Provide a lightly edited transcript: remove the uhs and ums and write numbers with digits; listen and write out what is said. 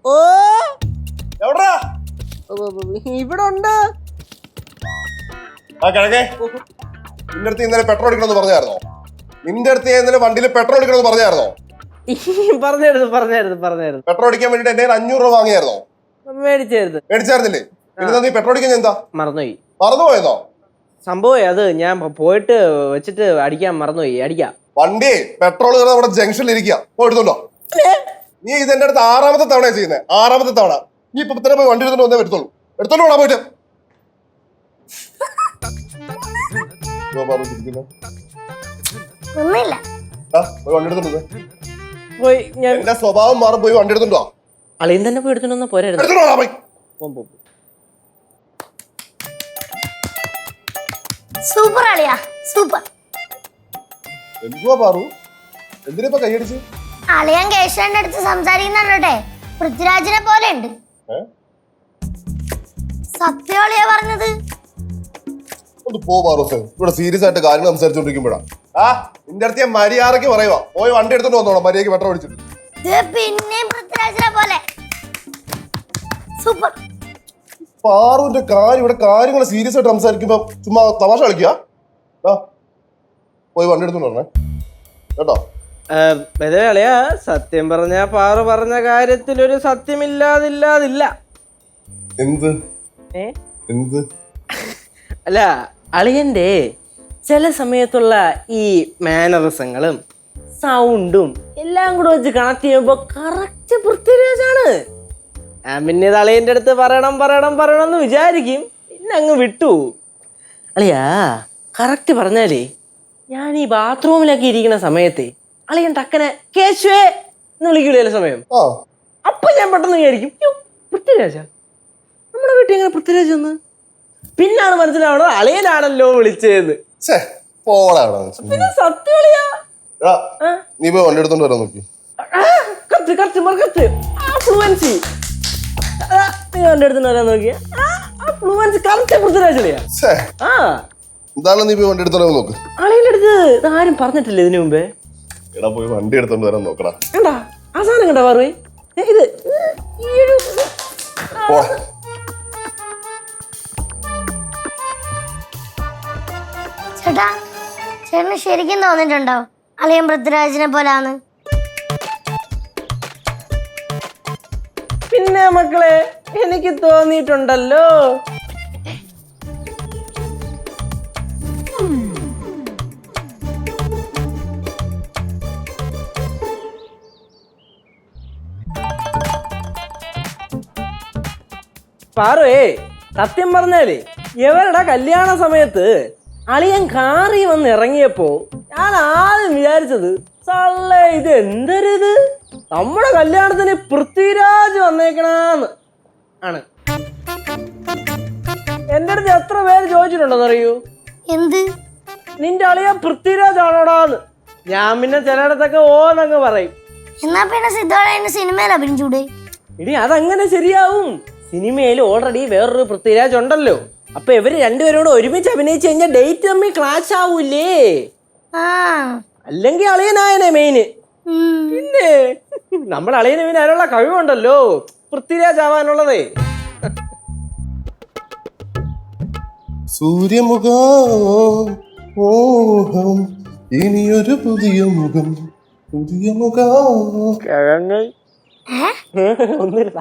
ഓ എവിടാ ഇവിടെ ഉണ്ട്. ആ കിഴക്കേ, നിന്റെ അടുത്ത് ഇന്നലെ പെട്രോൾ അടിക്കണമെന്ന് പറഞ്ഞായിരുന്നോ? നിന്റെ അടുത്ത് ഇന്നലെ വണ്ടിയിൽ പെട്രോൾ അടിക്കണമെന്ന് പറഞ്ഞായിരുന്നോ? പറഞ്ഞായിരുന്നു. പെട്രോൾ അടിക്കാൻ വേണ്ടിട്ട് എന്റെ 500 രൂപ വാങ്ങിയായിരുന്നോ? മേടിച്ചായിരുന്നില്ലേ? പിന്നെ നീ പെട്രോൾ അടിക്കാൻ എന്താ മറന്നുപോയതോ? സംഭവം അത് ഞാൻ പോയിട്ട് വെച്ചിട്ട് അടിക്കാൻ മറന്നുപോയി. അടിക്കാം. വണ്ടി പെട്രോൾ നമ്മുടെ ജംഗ്ഷനിൽ ഇരിക്കുക, എടുത്തോണ്ടോ. നീ ഇതെന്റെ അടുത്ത് 6ാമത്തെ തവണ ചെയ്യുന്നത്. 6ാമത്തെ തവണ. നീ ഇപ്പൊ തന്നെ പോയി വണ്ടി എടുത്തോണ്ട് വന്നേ വരത്തുള്ളൂ. എടുത്തോണ്ടോ പോയിട്ട്. എന്റെ സ്വഭാവം മാറും. പോയി വണ്ടി എടുത്തോണ്ടോ. അളിയൻ തന്നെ പോയി എടുത്തോണ്ട് പോരായിരുന്നു. സൂപ്പർ അളിയാ, സൂപ്പർ. എന്തുവാ പാറു, എന്തിനാ കൈയടിച്ച്? അളിയൻ കേശവന്റെ അടുത്ത് സംസാരിക്കുന്നുണ്ടേ, പൃഥ്വിരാജിനെ പോലെ ഉണ്ട്. സത്യോളിയാ പറഞ്ഞത്. ഒന്ന് പോ പാറു, ഇവിടെ സീരിയസ് ആയിട്ട് കാര്യങ്ങൾ സംസാരിച്ചോണ്ടിരിക്കുമ്പോഴാ നിന്റെ അടുത്ത് ഞാൻ മര്യാദക്ക് പറയുവാ. പോയി വണ്ടി എടുത്തോണ്ട് വന്നോളാം, മര്യാദക്ക് പെട്രോൾ അടിച്ചിട്ട്. പിന്നെയും പൃഥ്വിരാജിനെ പോലെ സൂപ്പർ. പാറുവിന്റെ കാര്യം, ഇവിടെ കാര്യങ്ങൾ സീരിയസ് ആയിട്ട് സംസാരിക്കുമ്പോ ചുമ്മാ തമാശ കളിക്കുക. പോയി വണ്ടി എടുത്തോണ്ട് വരണേ കേട്ടോ. അളിയാ, സത്യം പറഞ്ഞ പാറു പറഞ്ഞ കാര്യത്തിലൊരു സത്യമില്ലാതില്ല. എന്ത് എന്ത്? അല്ല, അളിയന്റെ ചില സമയത്തുള്ള ഈ മാനറിസങ്ങളും സൗണ്ടും എല്ലാം കൂടെ വെച്ച് കണക്ട് ചെയ്യുമ്പോ കറക്റ്റ് പൃഥ്വിരാജാണ്. ഞാൻ പിന്നെ ഇത് അളിയന്റെ അടുത്ത് പറയണം എന്ന് വിചാരിക്കും, പിന്നെ അങ്ങ് വിട്ടു. അളിയാ, കറക്റ്റ് പറഞ്ഞാലേ, ഞാൻ ഈ ബാത്റൂമിലൊക്കെ ഇരിക്കുന്ന സമയത്തെ അളിയൻ ടക്കനെ കേശുവേ എന്ന് വിളിക്കൂലേ ചില സമയം. അപ്പൊ ഞാൻ പെട്ടെന്ന് വിചാരിക്കും, പൃഥ്വിരാജ, നമ്മുടെ വീട്ടിൽ എങ്ങനെ പൃഥ്വിരാജ് വന്ന്? പിന്നാണ് മനസ്സിലാവണത് അളിയനാണല്ലോ വിളിച്ചതെന്ന്. പിന്നെ സത്യം അളിയാ. നീ പോയി വണ്ടി എടുത്തോണ്ട് വരാൻ നോക്കി. ഫ്ലുവൻസി നീ വണ്ടി എടുത്തോണ്ട് വരാൻ നോക്കിയ ഫ്ലുവൻസി കറക്റ്റ് പൃഥ്വിരാജ് അളിയാ. എന്താണ് നീ പോയി വണ്ടി എടുത്തോണ്ട് നോക്ക്. അളിയന്റെ അടുത്ത് ആരും പറഞ്ഞിട്ടില്ല ഇതിനു മുമ്പേ. എടാ, പോയി വണ്ടി എടുത്തോണ്ട് വരാൻ നോക്കടാ. കണ്ടാ ആ സാധനം കണ്ടാ പറവേ? ഇത് ചേട്ടാ, ചേട്ടന് ശരിക്കും തോന്നിട്ടുണ്ടോ അളിയൻ പൃഥ്വിരാജിനെ പോലാന്ന്? പിന്നെ മക്കളെ, എനിക്ക് തോന്നിയിട്ടുണ്ടല്ലോ. പാറുവേ, സത്യം പറഞ്ഞാലേ, ഇവരുടെ കല്യാണ സമയത്ത് അളിയൻ കാറി വന്ന് ഇറങ്ങിയപ്പോ ഞാൻ ആദ്യം വിചാരിച്ചത്, സള്ളേ ഇത് എന്തരിത്, നമ്മുടെ കല്യാണത്തിന് പൃഥ്വിരാജ് വന്നേക്കണെന്ന് ആണ്. എന്റെ അടുത്ത് എത്ര പേര് ചോദിച്ചിട്ടുണ്ടെന്നറിയൂ, എന്ത് നിന്റെ അളിയൻ പൃഥ്വിരാജ് ആണോടാന്ന്. ഞാൻ പിന്നെ ചിലയിടത്തൊക്കെ ഓന്നങ്ങ് പറയും. എന്നാ പിന്നെ സിദ്ധാർത്ഥ സിനിമയിൽ അഭിനയിച്ചൂടെ? ഇനി അതങ്ങനെ ശരിയാവും. സിനിമയിൽ ഓൾറെഡി വേറൊരു പൃഥ്വിരാജ് ഉണ്ടല്ലോ. അപ്പൊ ഇവര് രണ്ടുപേരോട് ഒരുമിച്ച് അഭിനയിച്ചു കഴിഞ്ഞാൽ ഡേറ്റ് തമ്മിൽ ക്ലാഷ് ആവൂലേ. അല്ലെങ്കിൽ അളിയനായനെ മെയിന്. പിന്നെ നമ്മുടെ അളിയന് പിന്നെ അതിനുള്ള കഴിവുണ്ടല്ലോ, പൃഥ്വിരാജ് ആവാനുള്ളതേ. സൂര്യമുഖം ഇനിയൊരു പുതിയ മുഖം, പുതിയ മുഖം. ഒന്നുമില്ല.